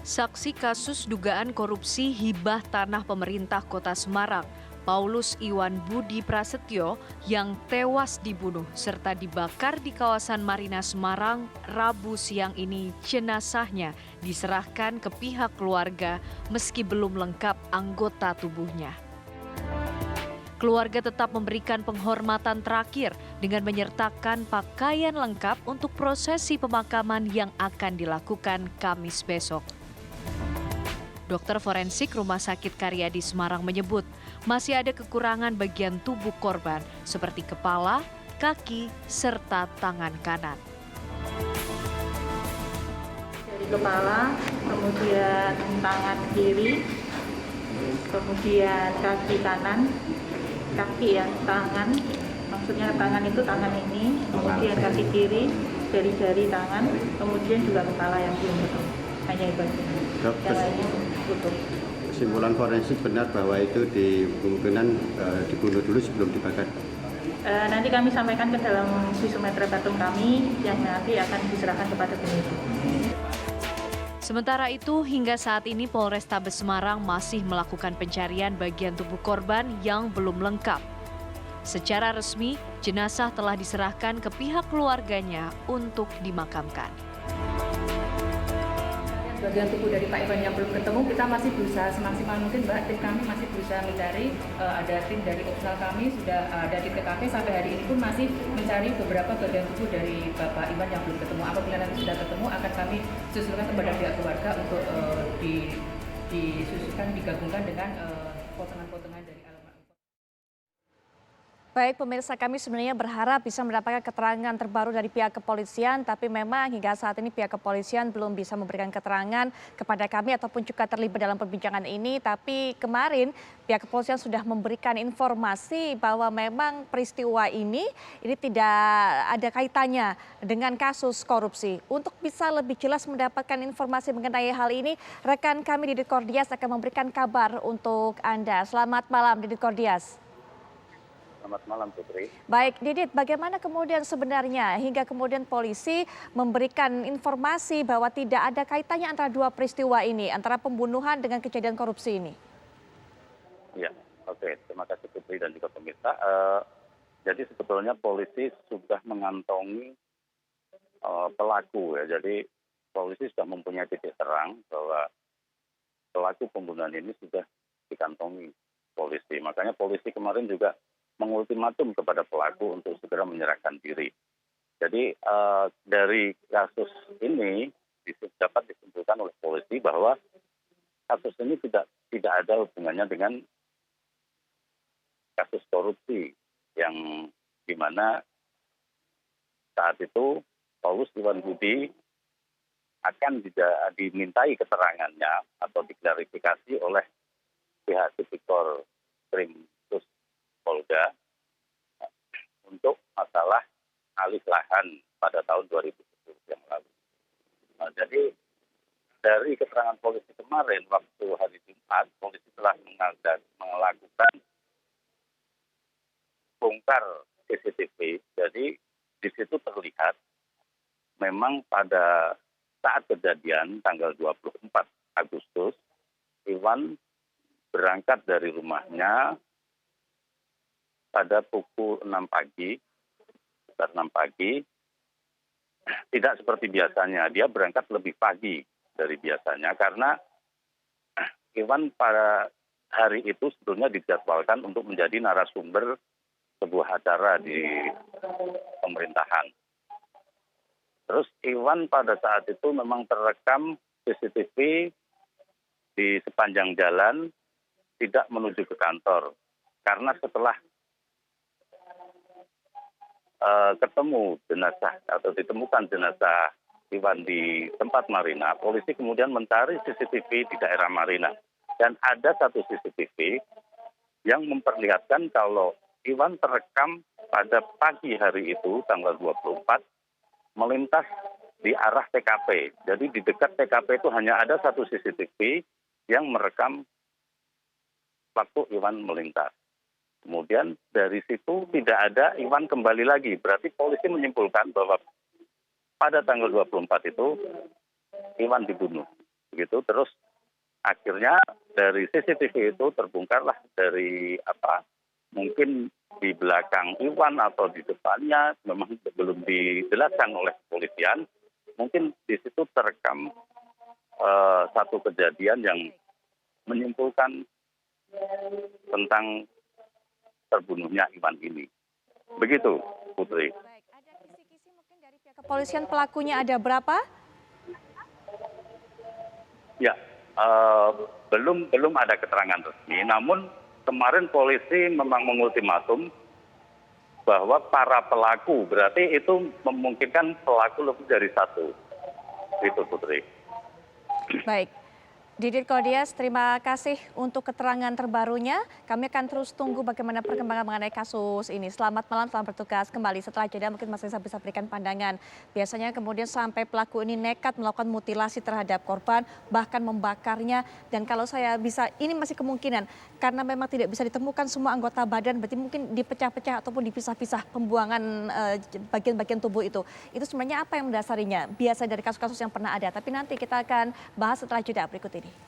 Saksi kasus dugaan korupsi hibah tanah pemerintah Kota Semarang, Paulus Iwan Budi Prasetyo yang tewas dibunuh serta dibakar di kawasan Marina Semarang, Rabu siang ini jenazahnya diserahkan ke pihak keluarga meski belum lengkap anggota tubuhnya. Keluarga tetap memberikan penghormatan terakhir dengan menyertakan pakaian lengkap untuk prosesi pemakaman yang akan dilakukan Kamis besok. Dokter forensik Rumah Sakit Karyadi Semarang menyebut masih ada kekurangan bagian tubuh korban seperti kepala, kaki, serta tangan kanan. Dari kepala, kemudian tangan kiri, kemudian kaki kanan, kaki ya, tangan, maksudnya tangan itu tangan ini, kemudian kaki kiri, jari-jari tangan, kemudian juga kepala yang belum utuh. Hanya itu. Yang lainnya utuh. Kesimpulan forensik benar bahwa itu kemungkinan dibunuh dulu sebelum dibakar. Nanti kami sampaikan ke dalam visum et repertum kami yang nanti akan diserahkan kepada penyidik. Sementara itu, hingga saat ini Polrestabes Semarang masih melakukan pencarian bagian tubuh korban yang belum lengkap. Secara resmi, jenazah telah diserahkan ke pihak keluarganya untuk dimakamkan. Bagian tubuh dari Pak Iwan yang belum ketemu, kita masih berusaha semaksimal mungkin, Mbak. Tim kami masih berusaha mencari, ada tim dari opsional kami sudah ada di TKP sampai hari ini pun masih mencari beberapa bagian tubuh dari Bapak Iwan yang belum ketemu. Apabila nanti sudah ketemu, akan kami susulkan kepada pihak keluarga untuk disusulkan, digabungkan dengan potongan-potongan dari alamat. Baik, pemirsa, kami sebenarnya berharap bisa mendapatkan keterangan terbaru dari pihak kepolisian, tapi memang hingga saat ini pihak kepolisian belum bisa memberikan keterangan kepada kami ataupun juga terlibat dalam perbincangan ini. Tapi kemarin pihak kepolisian sudah memberikan informasi bahwa memang peristiwa ini tidak ada kaitannya dengan kasus korupsi. Untuk bisa lebih jelas mendapatkan informasi mengenai hal ini, rekan kami Didit Kordias akan memberikan kabar untuk Anda. Selamat malam, Didit Kordias. Selamat malam, Putri. Baik, Didit, bagaimana kemudian sebenarnya hingga kemudian polisi memberikan informasi bahwa tidak ada kaitannya antara dua peristiwa ini, antara pembunuhan dengan kejadian korupsi ini? Ya, oke. Terima kasih, Putri dan juga pemirsa. Jadi sebetulnya polisi sudah mengantongi pelaku ya. Jadi polisi sudah mempunyai titik terang bahwa pelaku pembunuhan ini sudah dikantongi polisi. Makanya polisi kemarin juga mengultimatum kepada pelaku untuk segera menyerahkan diri. Jadi dari kasus ini dapat disimpulkan oleh polisi bahwa kasus ini tidak ada hubungannya dengan kasus korupsi yang di mana saat itu Paulus Iwan Budi akan dimintai keterangannya atau diklarifikasi oleh pihak Tipikor Krimsus Polda untuk masalah alih lahan pada tahun 2010 yang lalu. Nah, jadi dari keterangan polisi kemarin waktu hari Jumat, polisi telah melakukan bongkar CCTV. Jadi di situ terlihat memang pada saat kejadian tanggal 24 Agustus, Iwan berangkat dari rumahnya pada pukul 6 pagi, sekitar 6 pagi, tidak seperti biasanya. Dia berangkat lebih pagi dari biasanya karena Iwan pada hari itu sebetulnya dijadwalkan untuk menjadi narasumber sebuah acara di pemerintahan. Terus Iwan pada saat itu memang terekam CCTV di sepanjang jalan tidak menuju ke kantor. Karena setelah ketemu jenazah atau ditemukan jenazah Iwan di tempat Marina, polisi kemudian mencari CCTV di daerah Marina. Dan ada satu CCTV yang memperlihatkan kalau Iwan terekam pada pagi hari itu, tanggal 24, melintas di arah TKP. Jadi di dekat TKP itu hanya ada satu CCTV yang merekam waktu Iwan melintas. Kemudian dari situ tidak ada Iwan kembali lagi. Berarti polisi menyimpulkan bahwa pada tanggal 24 itu Iwan dibunuh. begitu. Terus akhirnya dari CCTV itu terbongkarlah dari mungkin di belakang Iwan atau di depannya, memang belum dijelaskan oleh kepolisian. Mungkin di situ terekam satu kejadian yang menyimpulkan tentang terbunuhnya Iwan ini. Begitu, Putri. Baik, ada kisi-kisi mungkin dari pihak kepolisian pelakunya ada berapa? Ya, belum ada keterangan resmi. Namun kemarin polisi memang mengultimatum bahwa para pelaku, berarti itu memungkinkan pelaku lebih dari satu. Itu, Putri. Baik. Didit Kodias, terima kasih untuk keterangan terbarunya. Kami akan terus tunggu bagaimana perkembangan mengenai kasus ini. Selamat malam, selamat bertugas kembali. Setelah jeda mungkin Mas Reza bisa berikan pandangan. Biasanya kemudian sampai pelaku ini nekat melakukan mutilasi terhadap korban, bahkan membakarnya. Dan kalau saya bisa, ini masih kemungkinan karena memang tidak bisa ditemukan semua anggota badan, berarti mungkin dipecah-pecah ataupun dipisah-pisah pembuangan bagian-bagian tubuh itu. Itu sebenarnya apa yang mendasarinya? Biasa dari kasus-kasus yang pernah ada. Tapi nanti kita akan bahas setelah jeda berikut ini.